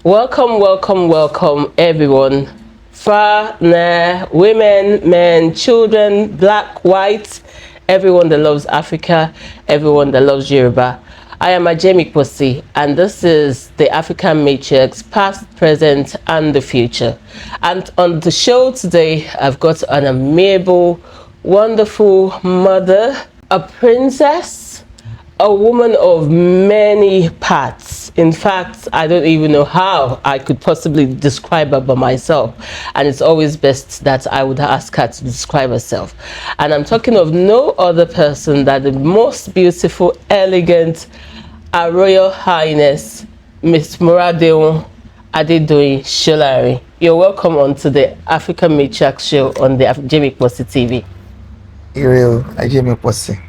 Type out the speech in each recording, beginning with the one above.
Welcome, welcome, welcome, everyone. Far, near, women, men, children, black, white, everyone that loves Africa, everyone that loves Yoruba. I am Adedoyin-Solarinn, and this is the African Matrix, past, present, and the future. And on the show today, I've got an amiable, wonderful mother, a princess, a woman of many parts. In fact, I don't even know how I could possibly describe her by myself. And it's always best that I would ask her to describe herself. And I'm talking of no other person than the most beautiful, elegant, Our Royal Highness, Miss Moradeun Adedoyin-Solarinn. You're welcome on to the African Matriarch show on the Adedoyin-Solarinn TV. Real Adedoyin-Solarinn.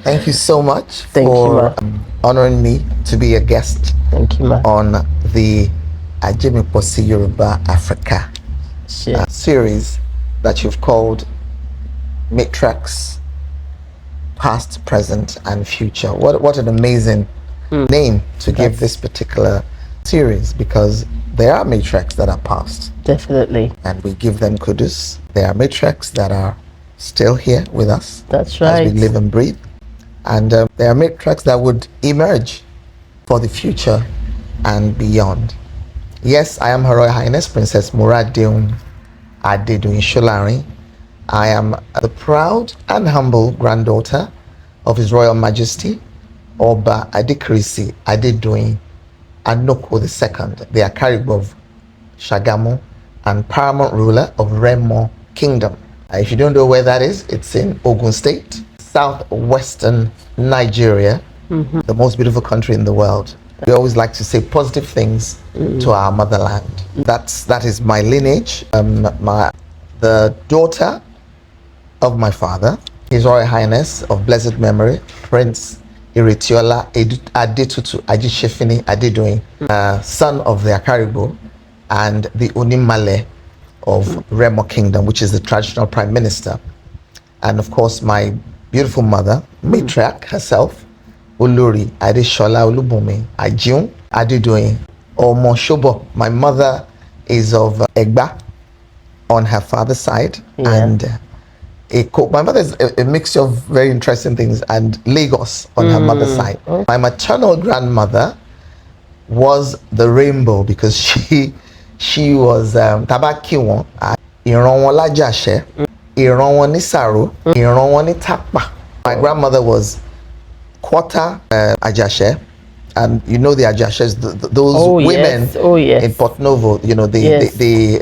Thank you so much for honoring me to be a guest. Thank you, on the Adedoyin-Solarinn Yoruba Africa series that you've called Matrix, Past, Present, and Future. What an amazing name to give this particular series, because there are matriarchs that are past. Definitely. And we give them kudos. There are matriarchs that are still here with us. That's right. As we live and breathe. And there are matriarchs that would emerge for the future and beyond. Yes, I am Her Royal Highness Princess Moradeun Adedoyin-Solarinn. I am the proud and humble granddaughter of His Royal Majesty Oba Adekrisi Adedoyin Anoko II, the Akaribu of Shagamu and paramount ruler of Remo Kingdom. If you don't know where that is, it's in Ogun State, southwestern Nigeria, the most beautiful country in the world. We always like to say positive things to our motherland. That is my lineage. The daughter of my father, His Royal Highness of blessed memory, Prince Iritiola Adetutu Ajishefini Adedoyin, son of the Akaribu and the Onimale of Remo Kingdom, which is the traditional prime minister. And of course, my beautiful mother, matriarch herself, Olori Adeshola Olubunmi Ajiun Adedoyin Omoshobo. My mother is of Egba on her father's side, and my mother is a mixture of very interesting things, and Lagos on her mother's side. My maternal grandmother was the rainbow, because she was Tabakiwon, Ìran wọn lájàṣẹ́, Ìran wọn ní Sàró, Ìran wọn ní Tapa. My grandmother was quarter Ajashe, and you know the Ajashes, those women in Port Novo, you know, the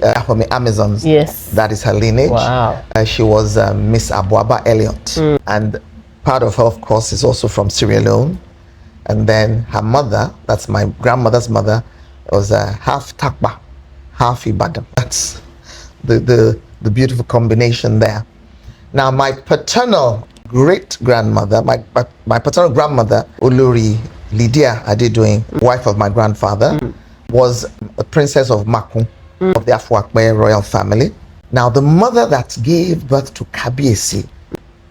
Amazons. Yes. That is her lineage. Wow. She was Miss Abuaba Elliot. And part of her, of course, is also from Sierra Leone. And then her mother, that's my grandmother's mother, was half Takba, half Ibadan. That's the beautiful combination there. Now, my paternal great-grandmother, my paternal grandmother, Olori Lydia Adedoyin, wife of my grandfather, was a princess of Makun, of the Afuakpe royal family. Now, the mother that gave birth to Kabiesi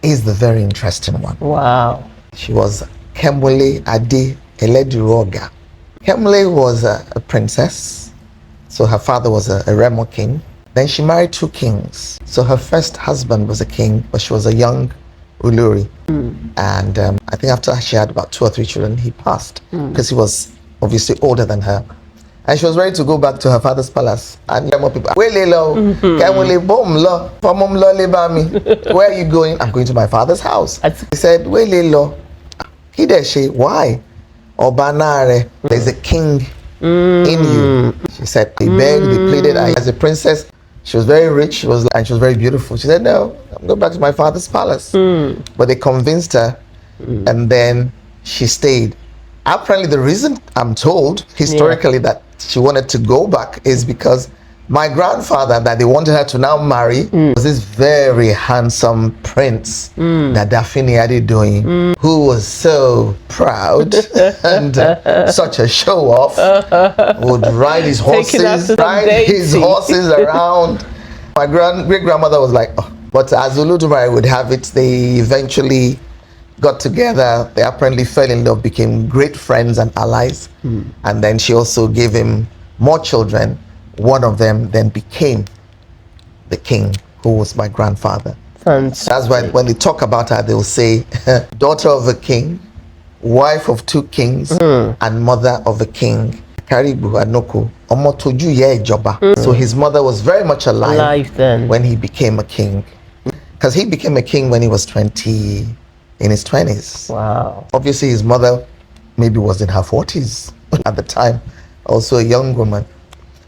is the very interesting one. Wow. She was Kemwele Ade Elediroga. Kemwele was a princess, so her father was a Remo king. Then she married two kings. So her first husband was a king, but she was a young Uluri. And I think after she had about 2 or 3 children, he passed, because he was obviously older than her. And she was ready to go back to her father's palace. And more people, where are you going? I'm going to my father's house. He said, why? Obanare, there's a king in you. She said, they begged, they pleaded. As a princess, she was very rich, and she was very beautiful. She said, no, I'm going back to my father's palace. But they convinced her, and then she stayed. Apparently, the reason, I'm told, historically, that she wanted to go back is because my grandfather that they wanted her to now marry was this very handsome prince, Dadafini Adedoyin, who was so proud and such a show-off, would ride his horses around. My great-grandmother was like, oh. But as Oludumare would have it, they eventually got together. They apparently fell in love, became great friends and allies. And then she also gave him more children. One of them then became the king, who was my grandfather. Fantastic. That's why when they talk about her, they'll say, daughter of a king, wife of two kings, and mother of a king. Karibu Anoko, Omo Toju Ye Joba. So his mother was very much alive then when he became a king. Because he became a king when he was in his 20s. Wow. Obviously, his mother maybe was in her 40s at the time, also a young woman.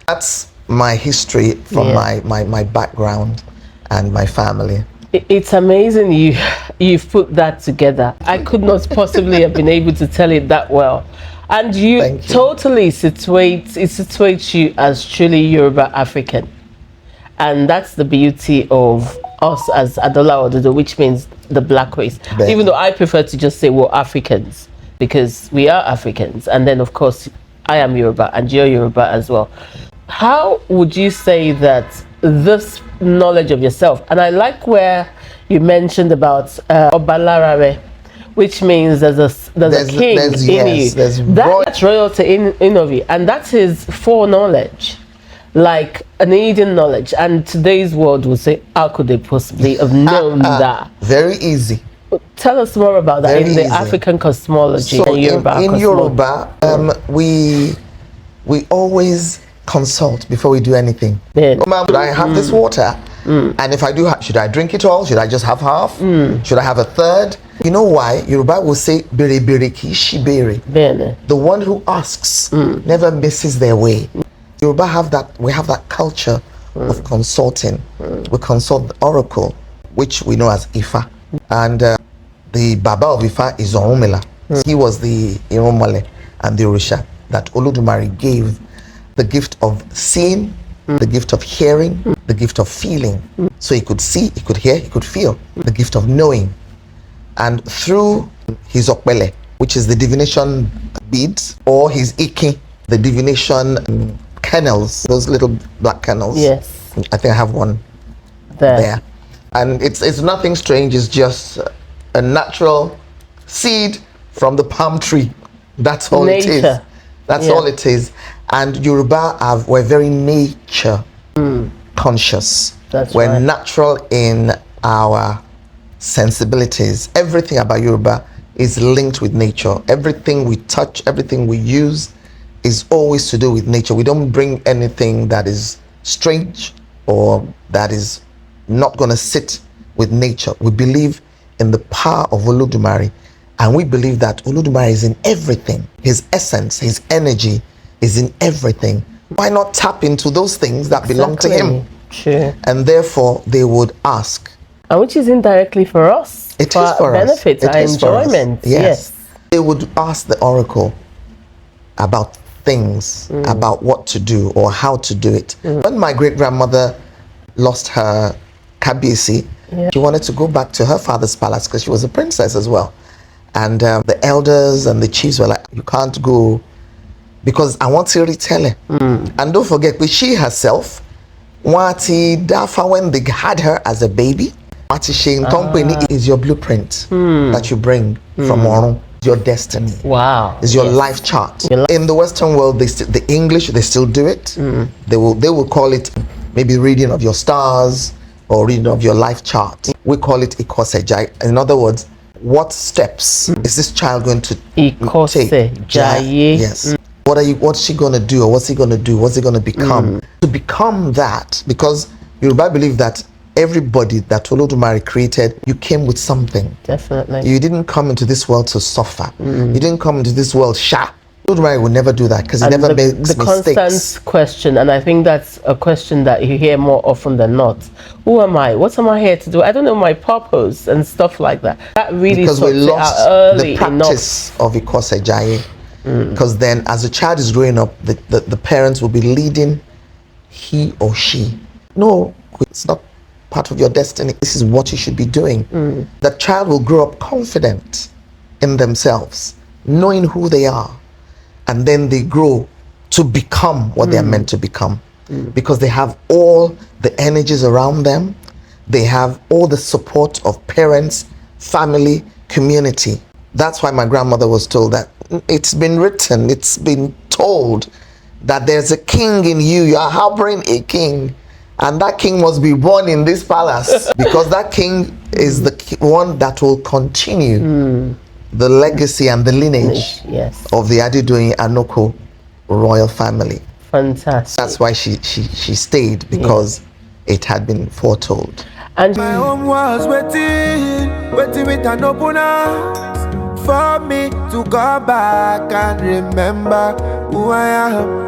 That's my history from my background and my family. It's amazing you've put that together. I could not possibly have been able to tell it that well. And you totally situates you as truly Yoruba African. And that's the beauty of us as Adola Ododo, which means the black race. Even though I prefer to just say we're Africans, because we are Africans. And then, of course, I am Yoruba and you're Yoruba as well. How would you say that this knowledge of yourself, and I like where you mentioned about Obalarare, which means there's a king in you. That's royalty in of you, and that is foreknowledge, like an Indian knowledge. And today's world would say, how could they possibly have known that? Very easy. Tell us more about that in the African cosmology and Yoruba. In Yoruba, we always consult before we do anything. Should I have this water? And if I do, should I drink it all? Should I just have half? Should I have a third? You know why? Yoruba will say, bere bere ki shibere. The one who asks never misses their way. Yoruba have that. We have that culture of consulting. We consult the oracle, which we know as Ifa, and the Baba of Ifa is Orunmila. He was the Irumale and the Orisha that Olodumare gave the gift of seeing, the gift of hearing, the gift of feeling. So he could see, he could hear, he could feel. The gift of knowing. And through his Okpele, which is the divination beads, or his Iki, the divination kernels, those little black kernels. Yes. I think I have one there. And it's nothing strange, it's just a natural seed from the palm tree. That's all it is. That's all it is. And Yoruba we're very nature conscious. We're natural in our sensibilities. Everything about Yoruba is linked with nature. Everything we touch, everything we use is always to do with nature. We don't bring anything that is strange or that is not going to sit with nature. We believe in the power of Olodumare, and we believe that Olodumare is in everything. His essence, his energy is in everything. Why not tap into those things that belong to him? Sure. And therefore they would ask. And which is indirectly for us. It is for our benefit, our enjoyment. Yes. They would ask the oracle about things, about what to do or how to do it. When my great-grandmother lost her Kabisi, she wanted to go back to her father's palace because she was a princess as well. And the elders and the chiefs were like, you can't go because I want to retell her. And don't forget, but she herself, Wati Dafa, when they had her as a baby, Wati Shane Company is your blueprint that you bring from Orun, your destiny. Wow. Is your life chart. In the Western world, the English, they still do it. They will call it maybe reading of your stars or reading of your life chart. We call it Ikosejai. In other words, what steps is this child going to take? Yes. What's she going to do, or what's he going to do? What's he going to become? To become that, because Yoruba believe that everybody that Olodumare created, you came with something. Definitely. You didn't come into this world to suffer. You didn't come into this world shy. Olodumare will never do that because he never makes mistakes. The constant question, and I think that's a question that you hear more often than not. Who am I? What am I here to do? I don't know my purpose and stuff like that. That really because we lost early the practice of Ikosejaye. Because then as a child is growing up, the parents will be leading he or she. No, it's not part of your destiny. This is what you should be doing. The child will grow up confident in themselves, knowing who they are. And then they grow to become what they are meant to become. Because they have all the energies around them. They have all the support of parents, family, community. That's why my grandmother was told that it's been written, it's been told that there's a king in you. You are harboring a king, and that king must be born in this palace because that king is the one that will continue the legacy and the lineage of the Adedoyin-Solarinn royal family. Fantastic. That's why she stayed, because it had been foretold. And my home was waiting with an open arms for me to go back and remember who I am.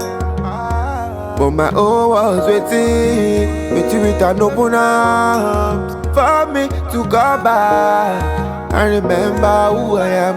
But my home was waiting with an open arms for me to go back and remember who I am.